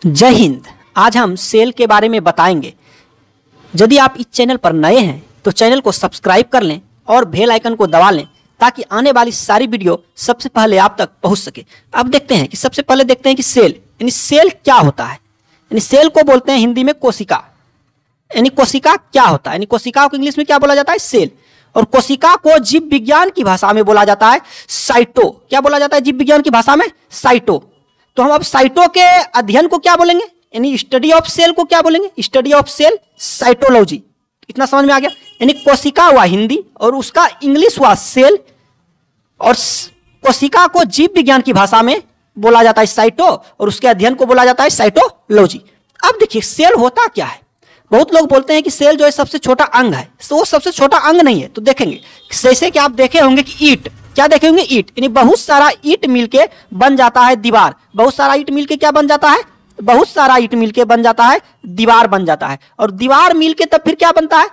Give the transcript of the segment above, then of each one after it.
जय हिंद। आज हम सेल के बारे में बताएंगे। यदि आप इस चैनल पर नए हैं तो चैनल को सब्सक्राइब कर लें और बेल आइकन को दबा लें ताकि आने वाली सारी वीडियो सबसे पहले आप तक पहुंच सके। अब देखते हैं कि सबसे पहले देखते हैं कि सेल यानी सेल क्या होता है। यानी सेल को बोलते हैं हिंदी में कोशिका। यानी कोशिका क्या होता है, यानी कोशिका को इंग्लिश में क्या बोला जाता है, सेल। और कोशिका को जीव विज्ञान की भाषा में बोला जाता है साइटो। क्या बोला जाता है जीव विज्ञान की भाषा में, साइटो। तो हम अब साइटो के अध्ययन को क्या बोलेंगे, यानी स्टडी ऑफ सेल को क्या बोलेंगे, स्टडी ऑफ सेल, साइटोलॉजी। इतना समझ में आ गया। यानी कोशिका हुआ हिंदी और उसका इंग्लिश हुआ सेल, और कोशिका को जीव विज्ञान की भाषा में बोला जाता है साइटो और उसके अध्ययन को बोला जाता है साइटोलॉजी। अब देखिए सेल होता क्या है। बहुत लोग बोलते हैं कि सेल जो है सबसे छोटा अंग है, तो वो सबसे छोटा अंग नहीं है। तो देखेंगे जैसे कि आप देखे होंगे कि ईंट, क्या देखे होंगे, ईंट। यानी बहुत सारा ईंट मिलके बन जाता है दीवार। बहुत सारा ईंट मिलके क्या बन जाता है, बहुत सारा ईंट मिलके बन जाता है दीवार बन जाता है। और दीवार मिलके तब फिर क्या बनता है,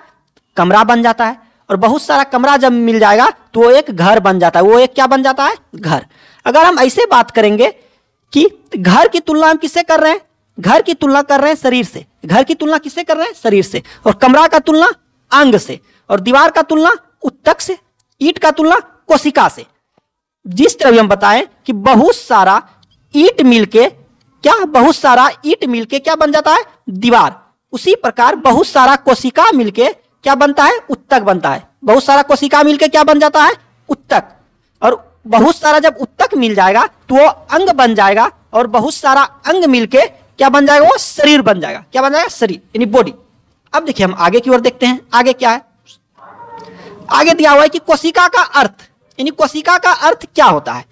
कमरा बन जाता है। और बहुत सारा कमरा जब मिल जाएगा तो वो एक घर बन जाता है। वो एक क्या बन जाता है, घर। अगर हम ऐसे बात करेंगे कि घर की तुलना हम किससे कर रहे हैं, घर की तुलना कर रहे हैं शरीर से। घर की तुलना किससे कर रहे हैं, शरीर से। और कमरा का तुलना अंग से। और दीवार का तुलना उत्तक से। ईंट का तुलना कोशिका से। जिस तरह हम बताएं कि बहुत सारा ईंट मिलके क्या बन जाता है, दीवार। उसी प्रकार बहुत सारा कोशिका मिलके क्या बनता है, उत्तक बनता है। बहुत सारा कोशिका मिलके क्या बन जाता है, उत्तक। और बहुत सारा जब उत्तक मिल जाएगा तो वो अंग बन जाएगा। और बहुत सारा अंग मिलके क्या बन जाएगा, वो शरीर बन जाएगा। क्या बन जाएगा, शरीर यानी बॉडी। अब देखिए हम आगे की ओर देखते हैं। आगे क्या है, आगे दिया हुआ है कि कोशिका का अर्थ, यानी कोशिका का अर्थ क्या होता है।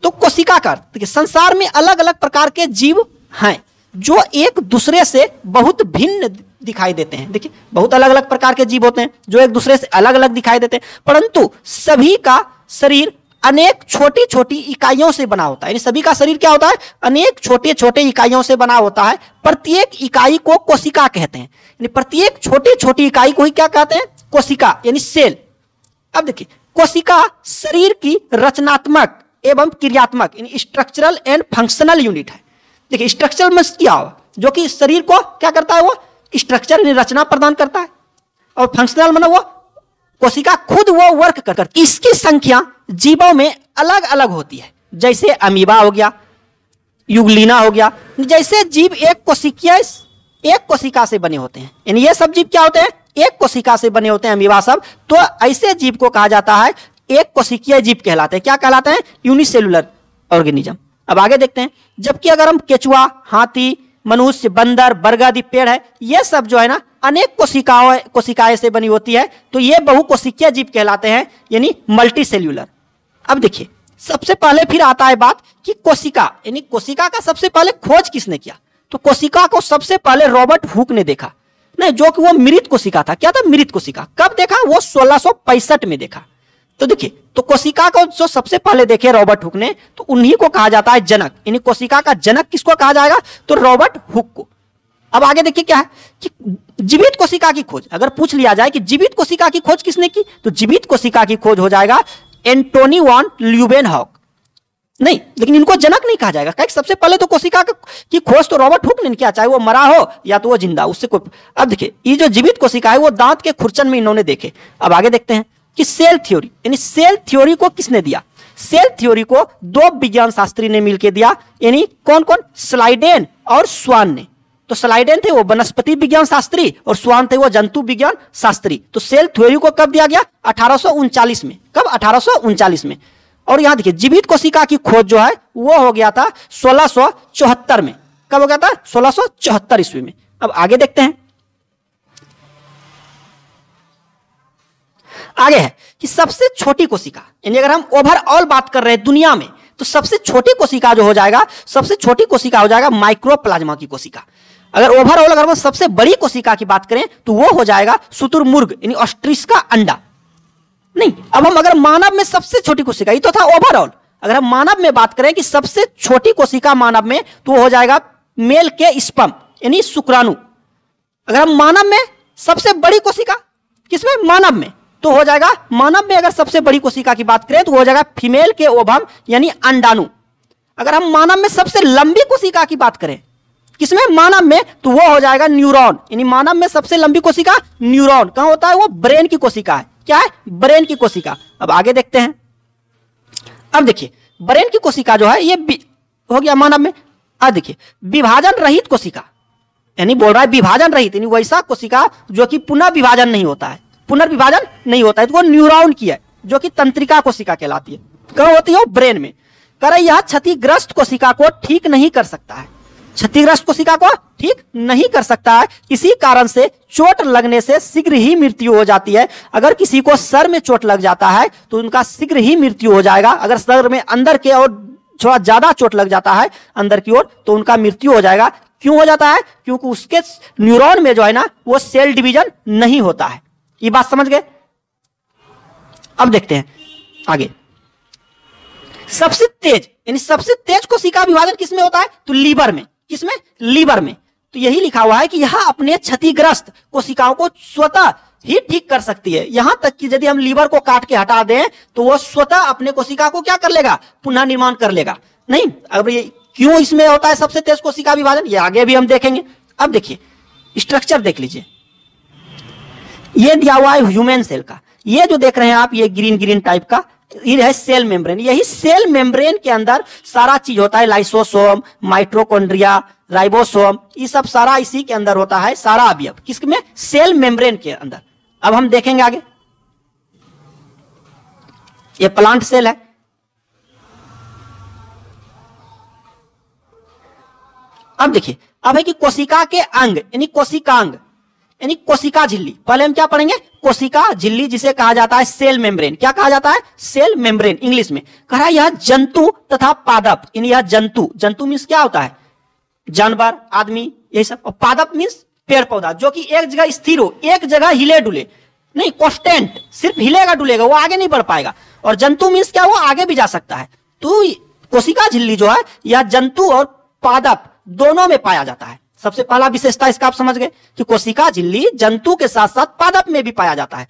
तो कोशिका का अर्थ देखिए, संसार में अलग अलग प्रकार के जीव हैं जो एक दूसरे से बहुत भिन्न दिखाई देते हैं। देखिए बहुत अलग अलग प्रकार के जीव होते हैं जो एक दूसरे से अलग अलग दिखाई देते हैं, परंतु सभी का शरीर अनेक छोटी छोटी इकाइयों से बना होता है। यानी सभी का शरीर क्या होता है, अनेक छोटे छोटे इकाइयों से बना होता है। प्रत्येक इकाई को कोशिका कहते हैं। यानी प्रत्येक छोटी छोटी इकाई को ही क्या कहते हैं, कोशिका यानी सेल। अब देखिए कोशिका शरीर की रचनात्मक एवं क्रियात्मक यानी स्ट्रक्चरल एंड फंक्शनल यूनिट है। देखिए स्ट्रक्चरल में क्या हुआ, जो कि शरीर को क्या करता है, वो स्ट्रक्चर यानी रचना प्रदान करता है। और फंक्शनल मतलब वो कोशिका खुद वो वर्क करती है। इसकी संख्या जीवों में अलग अलग होती है। जैसे अमीबा हो गया, युगलिना हो गया। जैसे जीव एक कोशिका से बने होते हैं, यानी ये सब जीव क्या होते हैं, एक कोशिका से बने होते हैं अमीबा सब। तो ऐसे जीव को कहा जाता है एक कोशिकीय जीव कहलाते हैं। क्या कहलाते हैं, यूनिसेलुलर ऑर्गेनिज्म। अब आगे देखते हैं। जबकि अगर हम केचुआ, हाथी, मनुष्य, बंदर, बरगद आदि पेड़ है, ये सब जो है ना अनेक कोशिकाएं से बनी होती है, तो ये बहुकोशिकीय जीव कहलाते हैं, यानी मल्टी सेल्यूलर। अब देखिए सबसे पहले फिर आता है बात कि कोशिका, यानी कोशिका का सबसे पहले खोज किसने किया। तो कोशिका को सबसे पहले रॉबर्ट हुक ने देखा, नहीं जो कि वो मृत कोशिका था। क्या था, मृत कोशिका। कब देखा, वो 1665 में देखा। तो देखिए तो कोशिका को जो सबसे पहले देखे रॉबर्ट हुक ने, तो उन्हीं को कहा जाता है जनक। यानी कोशिका का जनक किसको कहा जाएगा, तो रॉबर्ट हुक को। अब आगे देखिए क्या है कि जीवित कोशिका की खोज अगर पूछ लिया जाए कि जीवित कोशिका की खोज किसने की, तो जीवित कोशिका की खोज हो जाएगा एंटोनी वॉन ल्यूवेनहॉक। नहीं, लेकिन इनको जनक नहीं कहा जाएगा, क्योंकि सबसे पहले तो कोशिका की खोज तो रॉबर्ट हुक ने किया, चाहे वो मरा हो या तो वो जिंदा, उससे कोई। अब देखिए ये जो जीवित कोशिका है वो दांत के खुरचन में इन्होंने देखे। अब आगे देखते हैं कि सेल थ्योरी, यानी सेल थ्योरी को किसने दिया। सेल थ्योरी को दो विज्ञान शास्त्री ने मिलकर दिया। यानी कौन कौन, स्लाइडेन और स्वान ने। तो स्लाइडेन थे वो वनस्पति विज्ञान शास्त्री और स्वान थे वो जंतु विज्ञान शास्त्री। तो सेल थ्योरी को कब दिया गया, 1839 में। कब, 1839 में। और यहां देखिए जीवित कोशिका की खोज जो है वो हो गया था 1674 में। कब हो गया था, 1674 ईस्वी में। अब आगे देखते हैं। आगे है कि सबसे छोटी कोशिका, यानी अगर हम ओवरऑल बात कर रहे हैं दुनिया में, तो सबसे छोटी कोशिका जो हो जाएगा, सबसे छोटी कोशिका हो जाएगा माइक्रोप्लाज्मा की कोशिका। अगर ओवरऑल अगर हम सबसे बड़ी कोशिका की बात करें तो वो हो जाएगा शुतुरमुर्ग यानी ऑस्ट्रिच का अंडा। नहीं, अब हम अगर मानव में सबसे छोटी कोशिका, ये तो था ओवरऑल। अगर हम मानव में बात करें कि सबसे छोटी कोशिका मानव में, तो हो जाएगा मेल के स्पर्म यानी शुक्राणु। अगर हम मानव में सबसे बड़ी कोशिका किसमें, मानव में, तो हो जाएगा मानव में अगर सबसे बड़ी कोशिका की बात करें तो हो जाएगा फीमेल के ओवम यानी अंडाणु। अगर हम मानव में सबसे लंबी कोशिका की बात करें किसमें? मानव में। तो वो हो जाएगा न्यूरॉन, यानी मानव में सबसे लंबी कोशिका न्यूरॉन कहां होता है? वो ब्रेन की कोशिका है। क्या है? ब्रेन की कोशिका। अब आगे देखते हैं। अब देखिए ब्रेन की कोशिका जो है ये हो गया मानव में। अब देखिए विभाजन रहित कोशिका, यानी बोल रहा है विभाजन रहित, यानी वैसा कोशिका जो कि पुनः विभाजन नहीं होता है, पुनर्विभाजन नहीं होता है, तो वो न्यूरॉन की है, जो कि तंत्रिका कोशिका कहलाती है। कहां होती है? ब्रेन में। कह रहा यह क्षतिग्रस्त कोशिका को ठीक नहीं कर सकता है, क्षतिग्रस्त कोशिका को ठीक नहीं कर सकता है। इसी कारण से चोट लगने से शीघ्र ही मृत्यु हो जाती है। अगर किसी को सर में चोट लग जाता है तो उनका शीघ्र ही मृत्यु हो जाएगा। अगर सर में अंदर के और थोड़ा ज्यादा चोट लग जाता है अंदर की ओर तो उनका मृत्यु हो जाएगा। क्यों हो जाता है? क्योंकि उसके न्यूरॉन में जो है ना वो सेल डिवीजन नहीं होता है। ये बात समझ गए? अब देखते हैं आगे। सबसे तेज, यानी सबसे तेज कोशिका विभाजन किसमें होता है? तो लीवर में। किसमें? लीवर में। तो यही लिखा हुआ है कि यह अपने क्षतिग्रस्त कोशिकाओं को स्वतः ही ठीक कर सकती है। यहां तक कि यदि हम लीवर को काट के हटा दें तो वो स्वतः अपने कोशिका को क्या कर लेगा? पुनः निर्माण कर लेगा। नहीं, अब ये क्यों इसमें होता है सबसे तेज कोशिका विभाजन, ये आगे भी हम देखेंगे। अब देखिए स्ट्रक्चर देख लीजिए, ये दिया हुआ है ह्यूमन सेल का। ये जो देख रहे हैं आप, ये ग्रीन ग्रीन टाइप का, ये है सेल मेम्ब्रेन। यही सेल मेम्ब्रेन के अंदर सारा चीज होता है, लाइसोसोम, माइटोकॉन्ड्रिया, राइबोसोम, ये सब सारा इसी के अंदर होता है, सारा अवयव किसमें? सेल मेम्ब्रेन के अंदर। अब हम देखेंगे आगे। ये प्लांट सेल है। अब देखिए, अब है कि कोशिका के अंग, यानी कोशिकांग, यानी कोशिका झिल्ली। पहले हम क्या पढ़ेंगे? कोशिका झिल्ली, जिसे कहा जाता है सेल मेम्ब्रेन। क्या कहा जाता है? सेल मेम्ब्रेन इंग्लिश में। कहा यह जंतु तथा पादप, यानी यह जंतु, जंतु मीन्स क्या होता है? जानवर, आदमी, यही सब। और पादप मीन्स पेड़ पौधा, जो कि एक जगह स्थिर हो, एक जगह हिले डुले नहीं, कॉन्स्टेंट, सिर्फ हिलेगा डुलेगा, वो आगे नहीं बढ़ पाएगा। और जंतु मीन्स क्या? वो आगे भी जा सकता है। तो कोशिका झिल्ली जो है यह जंतु और पादप दोनों में पाया जाता है। सबसे पहला विशेषता इसका आप समझ गए कि कोशिका झिल्ली जंतु के साथ साथ पादप में भी पाया जाता है।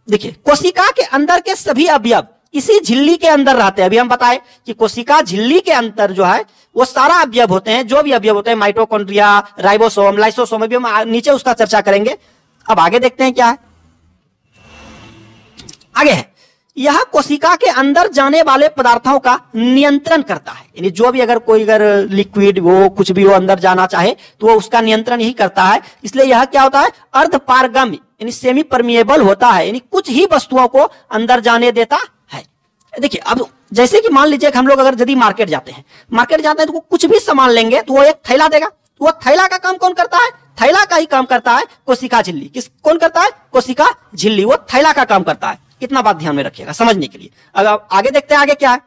देखिए कोशिका के अंदर के सभी अवयव इसी झिल्ली के अंदर रहते हैं। अभी हम बताए कि कोशिका झिल्ली के अंदर जो है वो सारा अवयव होते हैं, जो भी अवयव होते हैं, माइटोकॉन्ड्रिया, राइबोसोम, लाइसोसोम, अभी हम नीचे उसका चर्चा करेंगे। अब आगे देखते हैं क्या है। आगे है, यह कोशिका के अंदर जाने वाले पदार्थों का नियंत्रण करता है, यानी जो भी अगर लिक्विड वो कुछ भी वो अंदर जाना चाहे तो वो उसका नियंत्रण ही करता है। इसलिए यह क्या होता है? अर्धपारगम्य, यानी सेमी परमिएबल होता है, यानी कुछ ही वस्तुओं को अंदर जाने देता है। देखिए अब जैसे कि मान लीजिए कि हम लोग अगर यदि मार्केट जाते हैं तो कुछ भी सामान लेंगे तो वो एक थैला देगा। तो वो थैला का काम कौन करता है? थैला का ही काम करता है कोशिका झिल्ली। कौन करता है? कोशिका झिल्ली, वो थैला का काम करता है। इतना बात ध्यान में रखिएगा समझने के लिए। अब आगे देखते हैं आगे क्या है।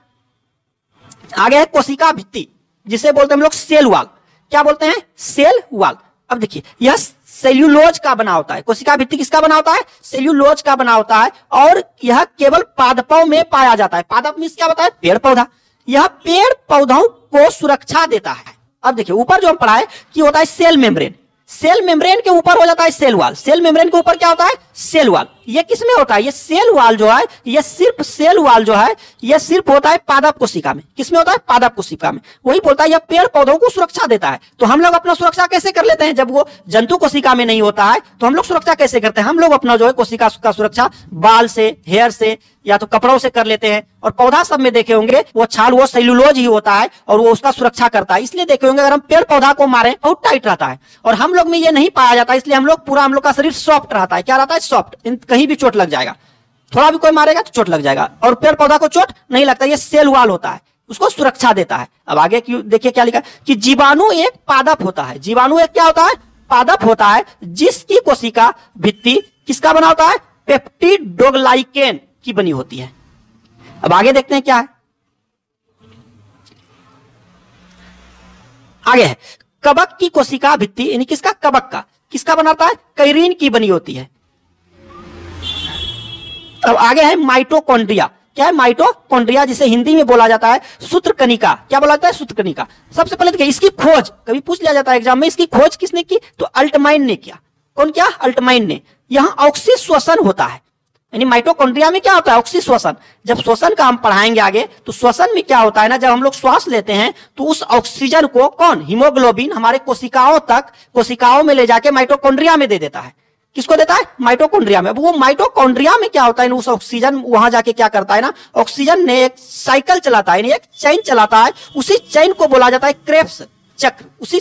आगे है कोशिका भित्ति, जिसे बोलते हैं हम लोग सेल वॉल। क्या बोलते हैं? Cell wall. अब देखिए यह सेल्यूलोज का बना होता है। कोशिका भित्ति किसका बना होता है? सेल्यूलोज का बना होता है। और यह केवल पादपों में पाया जाता है। पादप मीन्स क्या बताया? पेड़ पौधा। यह पेड़ पौधों को सुरक्षा देता है। अब देखिए ऊपर जो हम पढ़ा है कि होता है सेल मेम्ब्रेन, सेल मेम्ब्रेन के ऊपर हो जाता है सेल वॉल। सेल मेम्ब्रेन के ऊपर क्या होता है? Cell wall. ये किसमें होता है? ये सेल वॉल जो है, ये सिर्फ सेल वॉल जो है ये सिर्फ होता है पादप कोशिका में। किसमें होता है? पादप कोशिका में। वही बोलता है यह पेड़ पौधों को सुरक्षा देता है। तो हम लोग अपना सुरक्षा कैसे कर लेते हैं? जब वो जंतु कोशिका में नहीं होता है तो हम लोग सुरक्षा कैसे करते हैं? हम लोग अपना जो है कोशिका का सुरक्षा बाल से, हेयर से, या तो कपड़ों से कर लेते हैं। और पौधा सब में देखे होंगे वो छाल, वो सेल्यूलोज ही होता है और वो उसका सुरक्षा करता है। इसलिए देखे होंगे अगर हम पेड़ पौधा को मारें बहुत टाइट रहता है, और हम लोग में ये नहीं पाया जाता, इसलिए हम लोग का शरीर सॉफ्ट रहता है। क्या रहता है? सॉफ्ट। कहीं भी चोट लग जाएगा, थोड़ा भी कोई मारेगा तो चोट लग जाएगा। और पेड़ पौधा को चोट नहीं लगता, ये सेल वॉल होता है, उसको सुरक्षा देता है। अब आगे देखिए क्या लिखा कि जीवाणु एक पादप होता है। जीवाणु एक क्या होता है? पादप होता है, जिसकी कोशिका भित्ति किसका बना होता है? पेप्टिडोग्लाइकेन की बनी होती है। अब आगे देखते हैं क्या है। आगे है कवक की कोशिका भित्ति, यानी किसका? कवक का। किसका बनाता है? कैरीन की बनी होती है। अब आगे है माइटोकॉन्ड्रिया। क्या है? माइटोकॉन्ड्रिया, जिसे हिंदी में बोला जाता है सूत्रकणिका। क्या बोला जाता है? सूत्रकणिका। सबसे पहले देखिए इसकी खोज कभी पूछ लिया जाता है एग्जाम में, इसकी खोज किसने की? तो अल्टमाइन ने किया। कौन किया? अल्टमाइन ने। यहां ऑक्सीश्वसन होता है, यानी माइटोकॉन्ड्रिया में क्या होता है, ऑक्सीश्वसन। जब श्वसन का हम पढ़ाएंगे आगे, तो श्वसन में क्या होता है ना, जब हम लोग श्वास लेते हैं तो उस ऑक्सीजन को कौन, हीमोग्लोबिन हमारे कोशिकाओं तक, कोशिकाओं में ले जाके माइटोकॉन्ड्रिया में दे देता है। किसको देता है, माइटोकॉन्ड्रिया में। अब वो माइटोकॉन्ड्रिया में क्या होता है, उस ऑक्सीजन वहां जाके क्या करता है ना, ऑक्सीजन ने एक साइकिल चलाता है, एक चैन चलाता है। उसी चैन को बोला जाता है क्रेब्स चक्र। उसी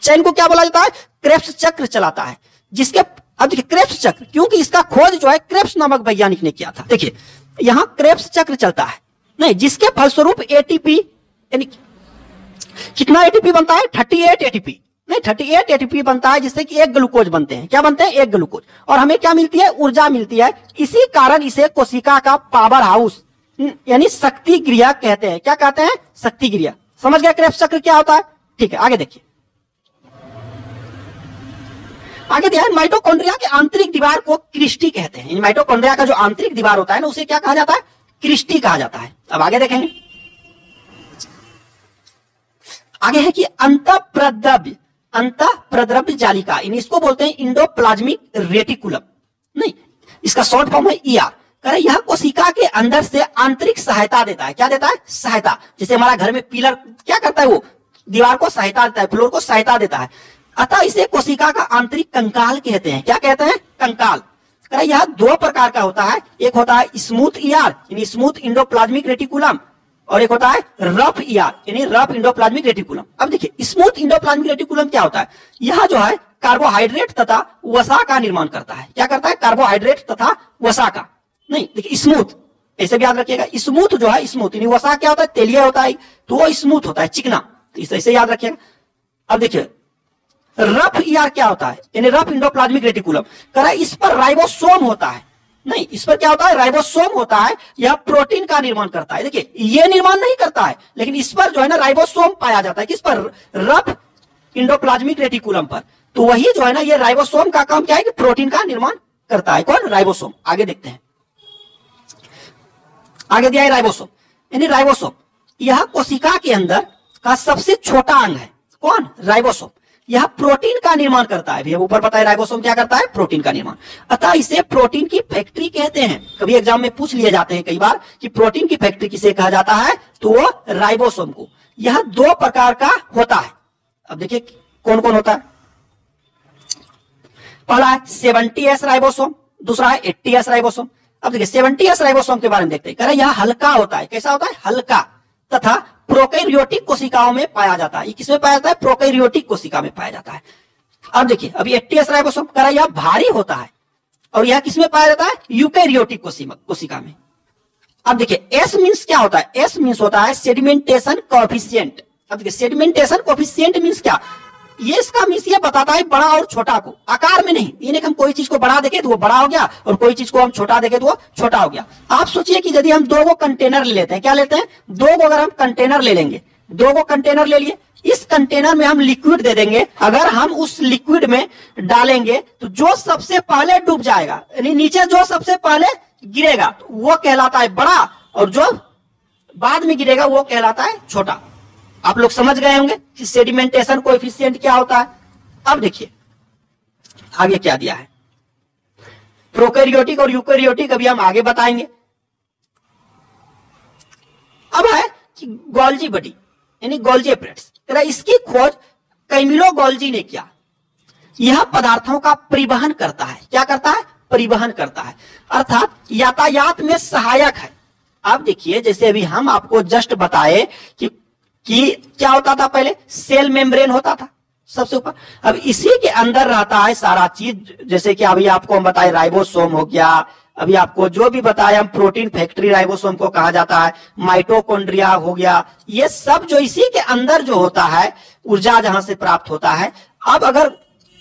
चैन को क्या बोला जाता है, क्रेब्स चक्र चलाता है। जिसके, अब देखिए क्रेब्स चक्र, क्योंकि इसका खोज जो है क्रेब्स नामक वैज्ञानिक ने किया था। देखिए यहां क्रेब्स चक्र चलता है, नहीं, जिसके फलस्वरूप एटीपी, यानी कितना एटीपी बनता है, 38 एटीपी, नहीं 38 एटीपी बनता है, जिससे कि एक ग्लूकोज बनते हैं। क्या बनते हैं, एक ग्लूकोज। और हमें क्या मिलती है, ऊर्जा मिलती है। इसी कारण इसे कोशिका का पावर हाउस यानी शक्ति क्रिया कहते हैं। क्या कहते हैं, शक्ति क्रिया। समझ गया क्रेब्स चक्र क्या होता है। ठीक है, आगे देखिए, आगे दिया है माइटोकॉन्ड्रिया के आंतरिक दीवार को क्रिस्टी कहते हैं। माइटोकॉन्ड्रिया का जो आंतरिक दीवार होता है ना, उसे क्या कहा जाता है, क्रिस्टी कहा जाता है। अब आगे देखेंगे, आगे है कि अंतःप्रद्रव्य जालिका, इसको बोलते हैं इंडोप्लाज्मिक रेटिकुलम, नहीं इसका शॉर्ट फॉर्म है ईआर। कह रहे यह कोशिका के अंदर से आंतरिक सहायता देता है। क्या देता है, सहायता। जैसे हमारा घर में पिलर क्या करता है, वो दीवार को सहायता देता है, फ्लोर को सहायता देता है। अतः इसे कोशिका का आंतरिक कंकाल कहते हैं। क्या कहते हैं, कंकाल। कह रहे यह दो प्रकार का होता है, एक होता है स्मूथ ईआर यानी स्मूथ इंडोप्लाज्मिक रेटिकुलम, और एक होता है रफ ईआर यानी रफ इंडोप्लाज्मिक रेटिकुलम। अब देखिए स्मूथ इंडोप्लाज्मिक रेटिकुलम क्या होता है, यह जो है कार्बोहाइड्रेट तथा वसा का निर्माण करता है। क्या करता है, कार्बोहाइड्रेट तथा वसा का। नहीं देखिए स्मूथ, ऐसे भी याद रखिएगा, स्मूथ जो है, स्मूथ यानी वसा क्या होता है, तेलिया होता है, तो वो स्मूथ होता है, चिकना, तो इसे याद रखिएगा। अब देखिए रफ ईआर क्या होता है, यानी रफ इंडोप्लाज्मिक रेटिकुलम। कह रहा है इस पर राइबोसोम होता है, नहीं इस पर क्या होता है, राइबोसोम होता है। यह प्रोटीन का निर्माण करता है। देखिए ये निर्माण नहीं करता है, लेकिन इस पर जो है ना राइबोसोम पाया जाता है। किस पर, रफ इंडोप्लाज्मिक रेटिकुलम पर। तो वही जो है ना, ये राइबोसोम का काम क्या है कि प्रोटीन का निर्माण करता है। कौन, राइबोसोम। आगे देखते हैं, आगे दिया है राइबोसोम, यानी राइबोसोम यह कोशिका के अंदर का सबसे छोटा अंग है। कौन, राइबोसोम। यह प्रोटीन का निर्माण करता है। भैया ऊपर बताया राइबोसोम क्या करता है, प्रोटीन का निर्माण। अतः इसे प्रोटीन की फैक्ट्री कहते हैं। कभी एग्जाम में पूछ लिए जाते हैं कई बार कि प्रोटीन की फैक्ट्री किसे कहा जाता है, तो वो राइबोसोम को। यह दो प्रकार का होता है। अब देखिए कौन कौन होता है, पहला है 70S राइबोसोम, दूसरा है 80S राइबोसोम। अब देखिए 70S राइबोसोम के बारे में देखते हैं। कह रहे यह हल्का होता है। कैसा होता है, हल्का, तथा प्रोकैरियोटिक कोशिकाओं में पाया जाता है। ये किसमें पाया जाता है, प्रोकैरियोटिक कोशिका में पाया जाता है। अब देखिए अभी 80S राइबोसोम कह रहा है यह भारी होता है, और यह किसमें पाया जाता है, यूकैरियोटिक कोशिका में। अब देखिए एस मींस क्या होता है, एस मींस होता है सेडिमेंटेशन कोएफिशिएंट। अब देखिए सेडिमेंटेशन कोएफिशिएंट मींस क्या, ये इसका मींस ये बताता है बड़ा और छोटा को, आकार में नहीं। ये नहीं हम कोई चीज को बड़ा देखे तो वो बड़ा हो गया, और कोई चीज को हम छोटा देखे तो वो छोटा हो गया। आप सोचिए कि यदि हम दो गो कंटेनर ले लेते हैं, क्या लेते हैं, दो गो अगर हम कंटेनर ले लेंगे, दो गो कंटेनर ले लिए, इस कंटेनर में हम लिक्विड दे देंगे। अगर हम उस लिक्विड में डालेंगे तो जो सबसे पहले डूब जाएगा, यानी नीचे जो सबसे पहले गिरेगा वो कहलाता है बड़ा, और जो बाद में गिरेगा वो कहलाता है छोटा। आप लोग समझ गए होंगे कि सेडिमेंटेशन कोएफिशिएंट क्या होता है। अब देखिए आगे क्या दिया है, प्रोकैरियोटिक और यूकैरियोटिक अभी हम आगे बताएंगे। अब है कि गोल्जी बॉडी यानी गोल्जी एपरेट्स, इसकी खोज कैमिलो गोल्जी ने किया। यह पदार्थों का परिवहन करता है। क्या करता है, परिवहन करता है, अर्थात यातायात में सहायक है। अब देखिए जैसे अभी हम आपको जस्ट बताए कि क्या होता था, पहले सेल मेम्ब्रेन होता था सबसे ऊपर, अब इसी के अंदर रहता है सारा चीज। जैसे कि अभी आपको हम बताए राइबोसोम हो गया, अभी आपको जो भी बताया हम प्रोटीन फैक्ट्री राइबोसोम को कहा जाता है, माइटोकॉन्ड्रिया हो गया, ये सब जो इसी के अंदर जो होता है, ऊर्जा जहां से प्राप्त होता है। अब अगर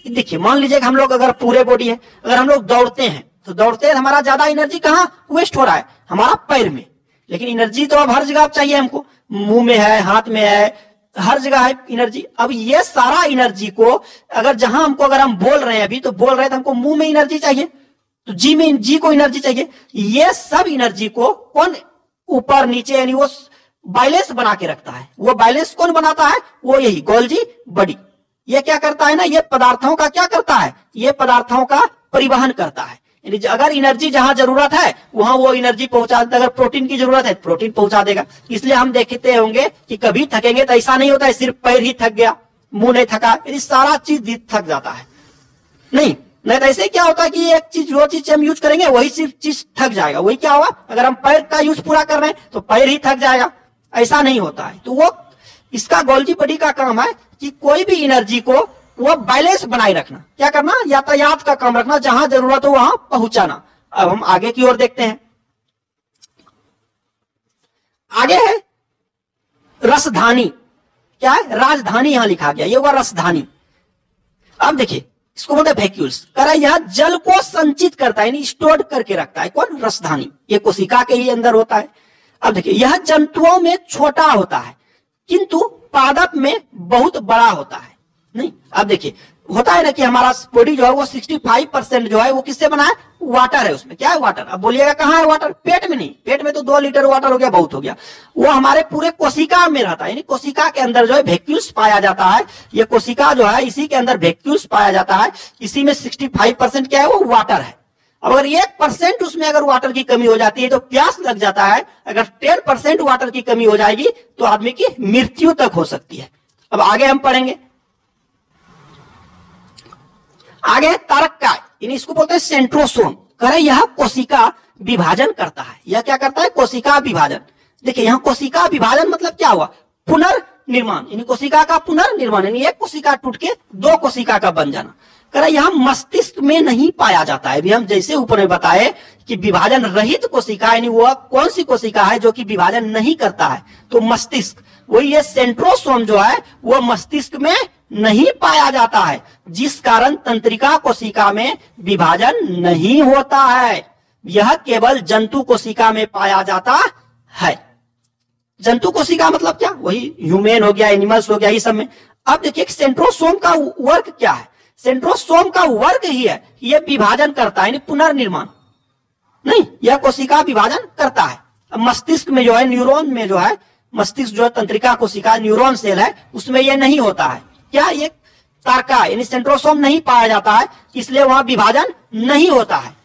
देखिए मान लीजिए हम लोग अगर पूरे बॉडी है, अगर हम लोग दौड़ते हैं तो दौड़ते हैं, हमारा ज्यादा एनर्जी कहाँ वेस्ट हो रहा है, हमारा पैर में। लेकिन एनर्जी तो अब हर जगह चाहिए हमको, मुंह में है, हाथ में है, हर जगह है एनर्जी। अब ये सारा एनर्जी को अगर जहां हमको अगर हम बोल रहे हैं, अभी तो बोल रहे हैं तो हमको मुंह में एनर्जी चाहिए, तो जी को एनर्जी चाहिए। ये सब एनर्जी को कौन ऊपर नीचे यानी वो बैलेंस बना के रखता है। वो बैलेंस कौन बनाता है, वो यही गोल्जी बॉडी। ये क्या करता है ना, ये पदार्थों का क्या करता है, ये पदार्थों का परिवहन करता है। यानी अगर एनर्जी जहां जरूरत है वहां वो एनर्जी पहुंचा देता है, अगर प्रोटीन की जरूरत है प्रोटीन पहुंचा देगा। इसलिए हम देखते होंगे कि कभी थकेंगे तो ऐसा नहीं होता है सिर्फ पैर ही थक गया, मुंह नहीं थका, यानी सारा चीज थक जाता है। नहीं तो ऐसे क्या होता है कि एक चीज जो चीज हम यूज करेंगे वही सिर्फ चीज थक जाएगा। वही क्या होगा, अगर हम पैर का यूज पूरा कर रहे हैं तो पैर ही थक जाएगा, ऐसा नहीं होता है। तो वो इसका गोल्गी बॉडी का काम है कि कोई भी एनर्जी को वो बैलेंस बनाए रखना, क्या करना, यातायात का काम रखना, जहां जरूरत हो वहां पहुंचाना। अब हम आगे की ओर देखते हैं। आगे है रसधानी, क्या है, राजधानी यहां लिखा गया, ये होगा रसधानी। अब देखिए इसको बोलते हैं वैक्यूल्स, करा यह जल को संचित करता है, यानी स्टोर करके रखता है। कौन, रसधानी, ये कोशिका के ही अंदर होता है। अब देखिए यह जंतुओं में छोटा होता है किंतु पादप में बहुत बड़ा होता है। नहीं, अब देखिए होता है ना कि हमारा बॉडी जो है वो 65% जो है वो किससे बना है, वाटर है, उसमें क्या है, वाटर। अब बोलिएगा कहाँ है वाटर, पेट में नहीं, पेट में तो 2 लीटर वाटर हो गया, बहुत हो गया। वो हमारे पूरे कोशिका में रहता है, यानी कोशिका के अंदर जो है वैक्यूल्स पाया जाता है। ये कोशिका जो है इसी के अंदर वैक्यूल्स पाया जाता है, इसी में 65% क्या है, वो वाटर है। अब अगर 1% उसमें अगर वाटर की कमी हो जाती है तो प्यास लग जाता है। अगर 10% वाटर की कमी हो जाएगी तो आदमी की मृत्यु तक हो सकती है। अब आगे हम पढ़ेंगे, आगे है तारककाय, यानी इसको बोलते हैं सेंट्रोसोम। करे यह कोशिका विभाजन करता है। यह क्या करता है, कोशिका विभाजन। देखिए यहां कोशिका विभाजन मतलब क्या हुआ, पुनर्निर्माण, यानी कोशिका का पुनर्निर्माण, यानी एक कोशिका टूट के 2 कोशिका का बन जाना। करे यह मस्तिष्क में नहीं पाया जाता है। अभी हम जैसे ऊपर में बताए कि विभाजन रहित कोशिका, यानी वह कौन सी कोशिका है जो कि विभाजन नहीं करता है, तो मस्तिष्क। वही ये सेंट्रोसोम जो है वह मस्तिष्क में नहीं पाया जाता है, जिस कारण तंत्रिका कोशिका में विभाजन नहीं होता है। यह केवल जंतु कोशिका में पाया जाता है। जंतु कोशिका मतलब क्या, वही ह्यूमन हो गया, एनिमल्स हो गया, ये सब में। अब देखिए सेंट्रोसोम का वर्क क्या है, सेंट्रोसोम का वर्क ही है यह विभाजन करता है, यानी पुनर्निर्माण। नहीं, यह कोशिका विभाजन करता है। अब मस्तिष्क में जो है, न्यूरॉन में जो है, मस्तिष्क जो है तंत्रिका कोशिका न्यूरॉन सेल है, उसमें यह नहीं होता है। क्या, ये तारका यानी सेंट्रोसोम नहीं पाया जाता है, इसलिए वहां विभाजन नहीं होता है।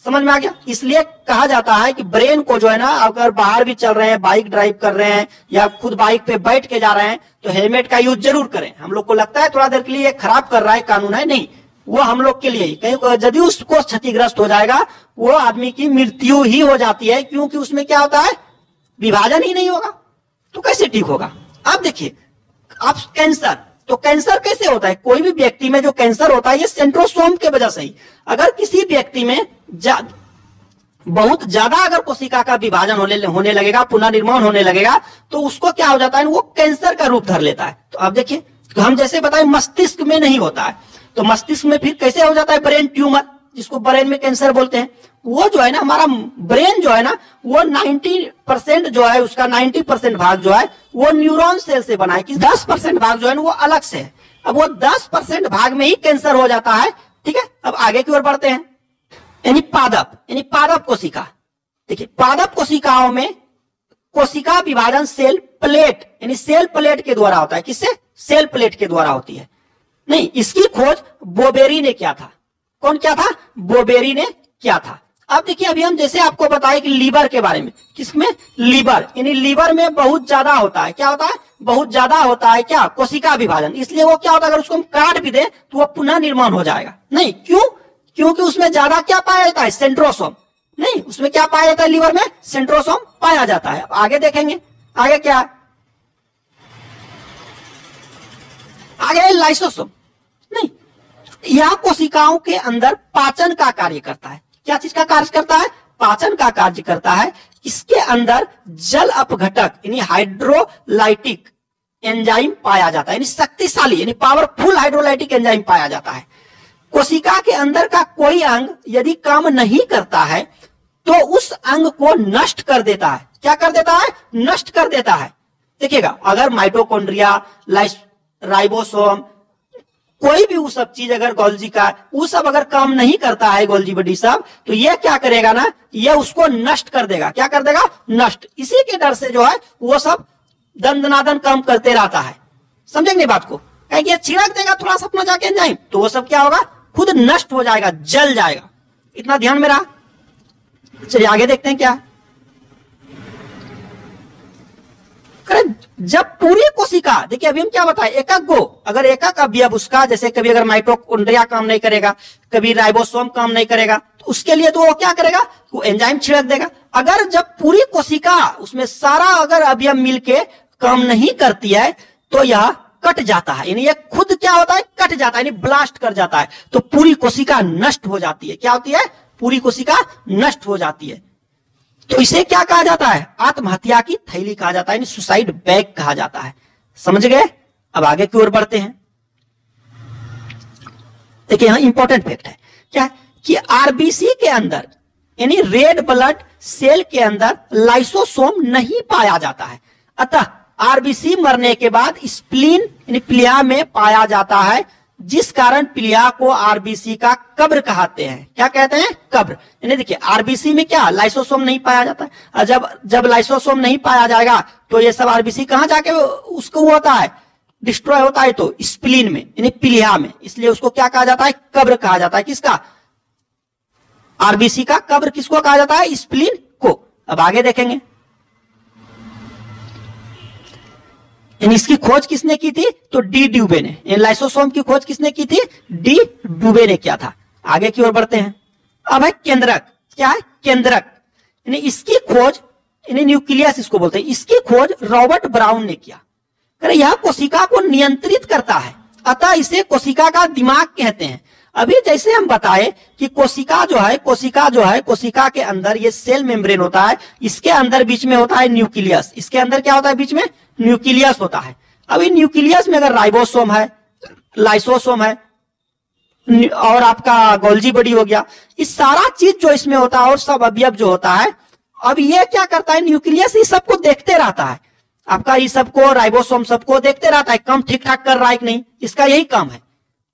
समझ में आ गया। इसलिए कहा जाता है कि ब्रेन को जो है ना, अगर बाहर भी चल रहे हैं, बाइक ड्राइव कर रहे हैं या खुद बाइक पे बैठ के जा रहे हैं तो हेलमेट का यूज जरूर करें। हम लोग को लगता है थोड़ा देर के लिए खराब कर रहा है, कानून है, नहीं, वो हम लोग के लिए ही। कहीं यदि उसको क्षतिग्रस्त हो जाएगा वो आदमी की मृत्यु ही हो जाती है, क्योंकि उसमें क्या होता है, विभाजन ही नहीं होगा, तो कैसे ठीक होगा। अब देखिए आप कैंसर, तो कैंसर कैसे होता है, कोई भी व्यक्ति में जो कैंसर होता है ये सेंट्रोसोम के वजह से ही। अगर किसी व्यक्ति में बहुत ज्यादा अगर कोशिका का विभाजन होने लगेगा, पुनर्निर्माण होने लगेगा, तो उसको क्या हो जाता है, वो कैंसर का रूप धर लेता है। तो अब देखिए तो हम जैसे बताए मस्तिष्क में नहीं होता है, तो मस्तिष्क में फिर कैसे हो जाता है, ब्रेन ट्यूमर, जिसको ब्रेन में कैंसर बोलते हैं। वो जो है ना, हमारा ब्रेन जो है ना, वो 90% जो है, उसका 90% भाग जो है वो न्यूरॉन सेल से बना है, कि 10% भाग जो है ना वो अलग से है। अब वो 10% भाग में ही कैंसर हो जाता है। ठीक है, अब आगे की ओर बढ़ते हैं। यानी पादप कोशिका। देखिए पादप कोशिकाओं में कोशिका विभाजन सेल प्लेट, यानी सेल प्लेट के द्वारा होता है। किससे, सेल प्लेट के द्वारा होती है। नहीं, इसकी खोज बोबेरी ने किया था। कौन किया था, बोबेरी ने किया था। अब देखिए अभी हम जैसे आपको बताए कि लीवर के बारे में, किसमें, लीवर, यानी लीवर में बहुत ज्यादा होता है, क्या होता है, बहुत ज्यादा होता है क्या, कोशिका विभाजन। इसलिए वो क्या होता है, अगर उसको हम काट भी दे तो वो पुनः निर्माण हो जाएगा। नहीं, क्यों, क्योंकि उसमें ज्यादा क्या पाया जाता है, सेंट्रोसोम। नहीं, उसमें क्या पाया जाता है, लीवर में सेंट्रोसोम पाया जाता है। अब आगे देखेंगे, आगे क्या है, आगे लाइसोसोम। नहीं, यह कोशिकाओं के अंदर पाचन का कार्य करता है। क्या चीज का कार्य करता है, पाचन का कार्य करता है। इसके अंदर जल अपघटक यानी हाइड्रोलाइटिक एंजाइम पाया जाता है, यानी शक्तिशाली यानी पावरफुल हाइड्रोलाइटिक एंजाइम पाया जाता है। कोशिका के अंदर का कोई अंग यदि काम नहीं करता है तो उस अंग को नष्ट कर देता है। क्या कर देता है, नष्ट कर देता है। देखिएगा अगर माइटोकॉन्ड्रिया, राइबोसोम, कोई भी वो सब चीज अगर गोल्जी का वो सब अगर काम नहीं करता है, गोल्जी बॉडी सब, तो ये क्या करेगा ना, ये उसको नष्ट कर देगा। क्या कर देगा, नष्ट। इसी के डर से जो है वो सब दंदनादन काम करते रहता है। समझेंगे बात को, कहेंगे छिड़क देगा थोड़ा सा अपना जाके एंजाइम, तो वो सब क्या होगा, खुद नष्ट हो जाएगा, जल जाएगा। इतना ध्यान में रहा। चलिए आगे देखते हैं क्या है। जब पूरी कोशिका, देखिए अभी हम क्या बताए, एकक गो, अगर एकक अवयव उसका, जैसे कभी अगर माइटोकॉन्ड्रिया काम नहीं करेगा, कभी राइबोसोम काम नहीं करेगा, तो उसके लिए तो वो क्या करेगा, वो एंजाइम छिड़क देगा। अगर जब पूरी कोशिका उसमें सारा अगर अवयव मिलके काम नहीं करती है तो यह कट जाता है, यानी ये खुद क्या होता है, कट जाता है, यानी ब्लास्ट कर जाता है, तो पूरी कोशिका नष्ट हो जाती है। क्या होती है, पूरी कोशिका नष्ट हो जाती है। तो इसे क्या कहा जाता है, आत्महत्या की थैली कहा जाता है, यानी सुसाइड बैग कहा जाता है। समझ गए। अब आगे की ओर बढ़ते हैं। देखिए यहां इंपॉर्टेंट फैक्ट है क्या, कि आरबीसी के अंदर यानी रेड ब्लड सेल के अंदर लाइसोसोम नहीं पाया जाता है। अतः आरबीसी मरने के बाद स्प्लीन यानी प्लिया में पाया जाता है, जिस कारण प्लिया को आरबीसी का कब्र कहते हैं। क्या कहते हैं, कब्र। यानी देखिए आरबीसी में क्या, लाइसोसोम नहीं पाया जाता है। जब लाइसोसोम नहीं पाया जाएगा तो ये सब आरबीसी कहां जाके उसको होता है, डिस्ट्रॉय होता है, तो स्प्लीन में यानी प्लिया में। इसलिए उसको क्या कहा जाता है, कब्र कहा जाता है। किसका, आरबीसी का कब्र किसको कहा जाता है, स्प्लीन को। अब आगे देखेंगे, इसकी खोज किसने की थी, तो डी ड्यूबे ने। लाइसोसोम की खोज किसने की थी, डी ड्यूबे ने किया था। आगे की ओर बढ़ते हैं। अब है केंद्रक। क्या है, केंद्रक, यानी इसकी खोज, यानी न्यूक्लियस इसको बोलते हैं, इसकी खोज रॉबर्ट ब्राउन ने किया। यह कोशिका को नियंत्रित करता है, अतः इसे कोशिका का दिमाग कहते हैं। अभी जैसे हम बताए कि कोशिका जो है कोशिका के अंदर ये सेल मेम्ब्रेन होता है, इसके अंदर बीच में होता है न्यूक्लियस, इसके अंदर क्या होता है, बीच में न्यूक्लियस होता है। अभी न्यूक्लियस में अगर राइबोसोम है, लाइसोसोम है और आपका गोल्जी बॉडी हो गया, इस सारा चीज जो इसमें होता है और सब अवयव जो होता है, अब ये क्या करता है, न्यूक्लियस इस सबको देखते रहता है। आपका ये सबको, राइबोसोम सबको देखते रहता है, काम ठीक ठाक कर रहा है कि नहीं, इसका यही काम है।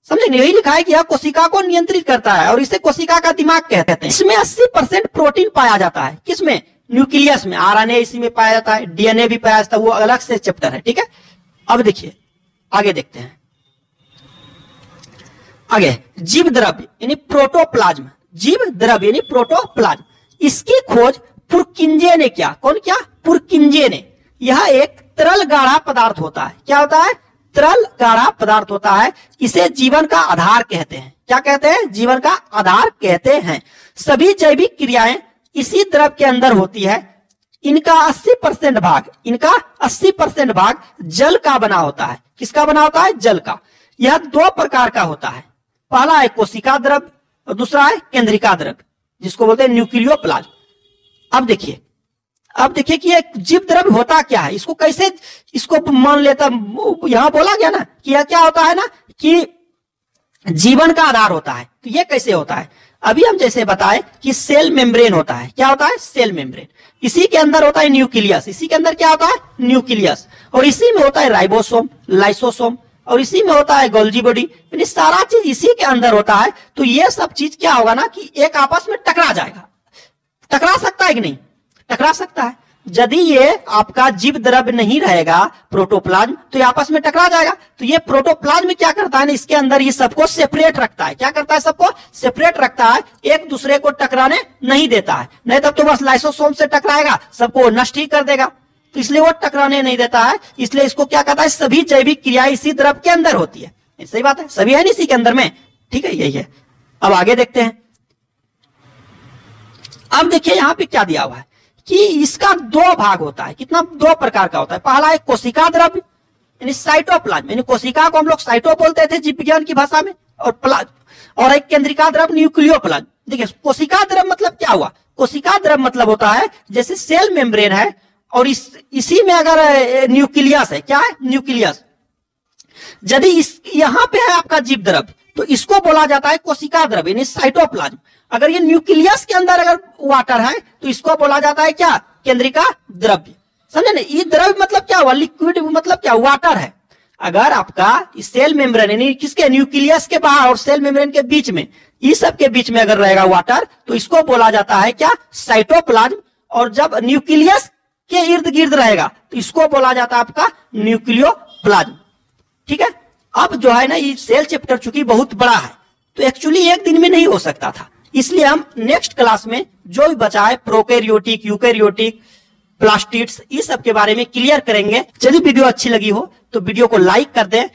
समझे, यही लिखा है कि यह कोशिका को नियंत्रित करता है और इसे कोशिका का दिमाग कहते हैं। इसमें 80% प्रोटीन पाया जाता है। किसमें, न्यूक्लियस में। आरएनए इसी में पाया जाता है, डीएनए भी पाया जाता है, वो अलग से चैप्टर है, ठीक है। अब देखिए आगे देखते हैं। आगे जीव द्रव्य यानी प्रोटोप्लाज्म, जीव द्रव्य यानी प्रोटोप्लाज्म, इसकी खोज पुरकिंजे ने किया। कौन किया, पुरकिंजे ने। यह एक तरल गाढ़ा पदार्थ होता है। क्या होता है, तरल गाढ़ा पदार्थ होता है। इसे जीवन का आधार कहते हैं। क्या कहते हैं, जीवन का आधार कहते हैं। सभी जैविक क्रियाएं इसी द्रव के अंदर होती है। इनका 80% भाग जल का बना होता है। किसका बना होता है, जल का। यह दो प्रकार का होता है, पहला है कोशिका द्रव और दूसरा है केंद्रिका द्रव, जिसको बोलते हैं न्यूक्लियोप्लाज्म। अब देखिए कि एक जीव द्रव्य होता क्या है, इसको कैसे, इसको मान लेता, यहां बोला गया ना कि यह क्या होता है ना, कि जीवन का आधार होता है। तो ये कैसे होता है, अभी हम जैसे बताए कि सेल मेम्ब्रेन होता है। क्या होता है, सेल मेम्ब्रेन। इसी के अंदर होता है न्यूक्लियस, इसी के अंदर क्या होता है, न्यूक्लियस, और इसी में होता है राइबोसोम, लाइसोसोम, और इसी में होता है गोल्जी बॉडी, यानी सारा चीज इसी के अंदर होता है। तो ये सब चीज क्या होगा ना, कि एक आपस में टकरा जाएगा। टकरा सकता है कि नहीं, टकरा सकता है। यदि ये आपका जीव द्रव्य नहीं रहेगा प्रोटोप्लाज्म, तो ये आपस में टकरा जाएगा। तो ये प्रोटोप्लाज्म क्या करता है ना, इसके अंदर ये सबको सेपरेट रखता है। क्या करता है, सबको सेपरेट रखता है, एक दूसरे को टकराने नहीं देता है। नहीं तब तो बस लाइसोसोम से टकराएगा, सबको नष्ट ही कर देगा। तो इसलिए वो टकराने नहीं देता है। इसलिए इसको क्या कहता है, सभी जैविक क्रियाएं इसी द्रव के अंदर होती है। सही बात है, सभी है इसी के अंदर में, ठीक है, यही है। अब आगे देखते हैं। अब देखिए यहां पे क्या दिया हुआ है कि इसका दो भाग होता है। कितना, दो प्रकार का होता है। पहला है कोशिका द्रव्य यानी साइटोप्लाज्म, यानी कोशिका को हम लोग साइटो बोलते थे जीव विज्ञान की भाषा में, और प्लाज्म, और एक केंद्रिका द्रव्य न्यूक्लियोप्लाज्म। देखिए कोशिका द्रव्य मतलब क्या हुआ, कोशिका द्रव्य मतलब होता है जैसे सेल मेम्ब्रेन है और इसी में अगर न्यूक्लियस है, क्या है, न्यूक्लियस। यदि इस यहां पे है आपका जीव द्रव्य, तो इसको बोला जाता है कोशिका द्रव्य यानी साइटोप्लाज्म। अगर ये न्यूक्लियस के अंदर अगर वाटर है तो इसको बोला जाता है क्या, केंद्रिका द्रव्य। समझे ना, ये द्रव्य मतलब क्या हुआ, लिक्विड मतलब क्या, वाटर है। अगर आपका सेल मेम्ब्रेन यानी किसके, न्यूक्लियस के बाहर और सेल मेम्ब्रेन के बीच में, इस सब के बीच में अगर रहेगा वाटर, तो इसको बोला जाता है क्या, साइटोप्लाज्म। और जब न्यूक्लियस के इर्द गिर्द रहेगा तो इसको बोला जाता है आपका न्यूक्लियोप्लाज्म। ठीक है। अब जो है ना, ये सेल चैप्टर चूंकि बहुत बड़ा है, तो एक्चुअली एक दिन में नहीं हो सकता था, इसलिए हम नेक्स्ट क्लास में जो भी बचा है प्रोकैरियोटिक, यूकैरियोटिक, प्लास्टिड्स, इस सब के बारे में क्लियर करेंगे। यदि वीडियो अच्छी लगी हो तो वीडियो को लाइक कर दें,